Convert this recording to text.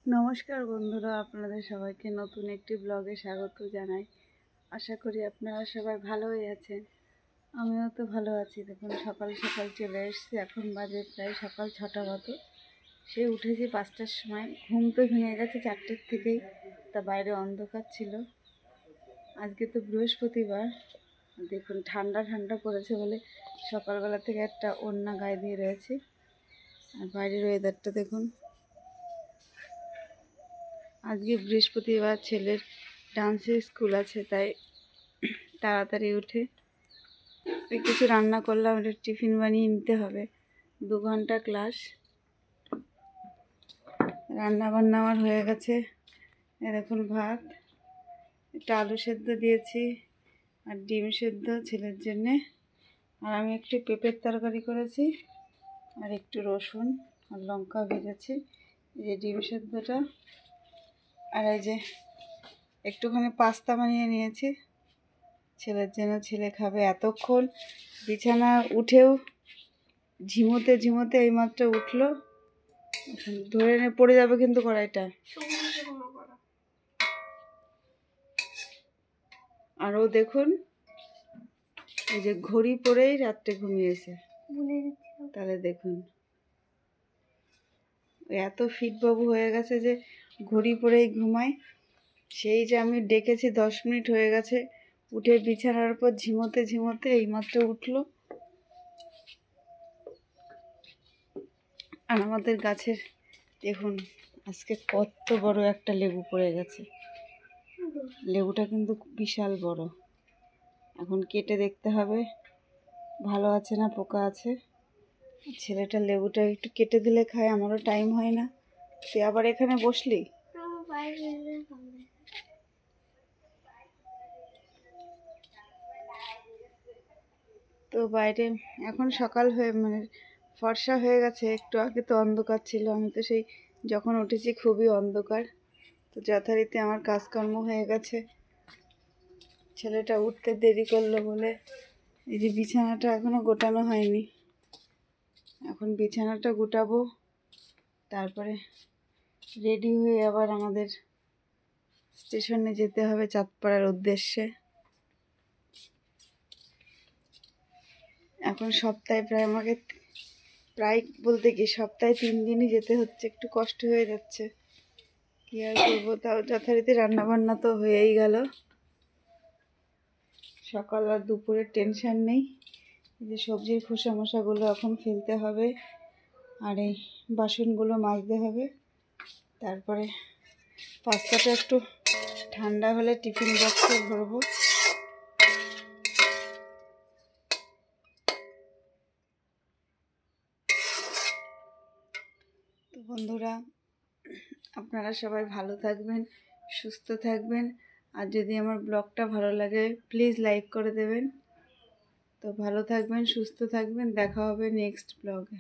নমস্কার বন্ধুরা, আপনাদের সবাইকে নতুন একটি ব্লগে স্বাগত জানাই। আশা করি আপনারা সবাই ভালোই আছেন। আমিও তো ভালো আছি। দেখুন সকাল সকাল চলে এসেছি, এখন বাজে প্রায় সকাল 6টা মতো। সে উঠেছি 5টার সময়, ঘুম তো ভেঙে গেছে 4টের থেকেই। তা বাইরে অন্ধকার ছিল। আজকে তো বৃহস্পতিবার, দেখুন ঠান্ডা ঠান্ডা পড়েছে বলে সকালবেলা থেকে একটা ওড়না গায়ে দিয়ে রয়েছি। আর বাইরের ওয়েদারটা দেখুন। আজকে বৃহস্পতিবার, ছেলের ডান্সের স্কুল আছে, তাই তাড়াতাড়ি উঠে কিছু রান্না করলাম। এটা টিফিন বানিয়ে নিতে হবে, 2 ঘন্টা ক্লাস। রান্না বান্না আমার হয়ে গেছে। দেখুন ভাত, একটা আলু সেদ্ধ দিয়েছি আর ডিম সেদ্ধ ছেলের জন্যে। আর আমি একটু পেঁপের তরকারি করেছি আর একটু রসুন আর লঙ্কা ভেজেছি। এই যে ডিম সেদ্ধটা, আর এই যে একটুখানি পাস্তা বানিয়ে নিয়েছি ছেলের জন্য। ছেলে খাবে। এতক্ষণ বিছানা উঠেও ঝিমোতে ঝিমোতে এইমাত্র উঠলো। ধরে নিয়ে পড়ে যাবে কিন্তু কড়াইটা। আর ও দেখুন, এই যে ঘড়ি পরেই রাত্রে ঘুমিয়েছে। তাহলে দেখুন, এত ফিট বাবু হয়ে গেছে যে ঘড়ি পরেই ঘুমায়। সেই যে আমি ডেকেছি 10 মিনিট হয়ে গেছে, উঠে বিছানার উপর ঝিমোতে ঝিমোতে এইমাত্র উঠলো। আর আমাদের গাছের দেখুন আজকে কত বড় একটা লেবু পড়ে গেছে। লেবুটা কিন্তু বিশাল বড়। এখন কেটে দেখতে হবে ভালো আছে না পোকা আছে। ছেলেটা লেবুটা একটু কেটে দিলে খায়, আমারও টাইম হয় না। তুই আবার এখানে বসলি? তো বাইরে এখন সকাল হয়ে ফর্সা হয়ে গেছে। একটু আগে তো অন্ধকার ছিল, আমি তো সেই যখন উঠেছি খুবই অন্ধকার। তো যথারীতি আমার কাজকর্ম হয়ে গেছে। ছেলেটা উঠতে দেরি করলো বলে এই যে বিছানাটা এখনও গোটানো হয়নি। এখন বিছানাটা গোটাবো, তারপরে রেডি হয়ে আবার আমাদের স্টেশনে যেতে হবে চাঁদপাড়ার উদ্দেশ্যে। এখন সপ্তাহে প্রায় বলতে কি সপ্তাহে 3 দিনই যেতে হচ্ছে। একটু কষ্ট হয়ে যাচ্ছে, কী আর করবো। তাও যথারীতি রান্নাবান্না তো হয়েই গেল। সকাল আর দুপুরের টেনশন নেই। এই যে সবজির খোসা মশাগুলো এখন ফেলতে হবে, আর এই বাসনগুলো মাজতে হবে। তারপরে পাস্তাটা একটু ঠান্ডা হলে টিফিন বক্সে ভরবো। তো বন্ধুরা, আপনারা সবাই ভালো থাকবেন, সুস্থ থাকবেন। আর যদি আমার ব্লগটা ভালো লাগে প্লিজ লাইক করে দেবেন। তো ভালো থাকবেন, সুস্থ থাকবেন, দেখা হবে নেক্সট ব্লগে।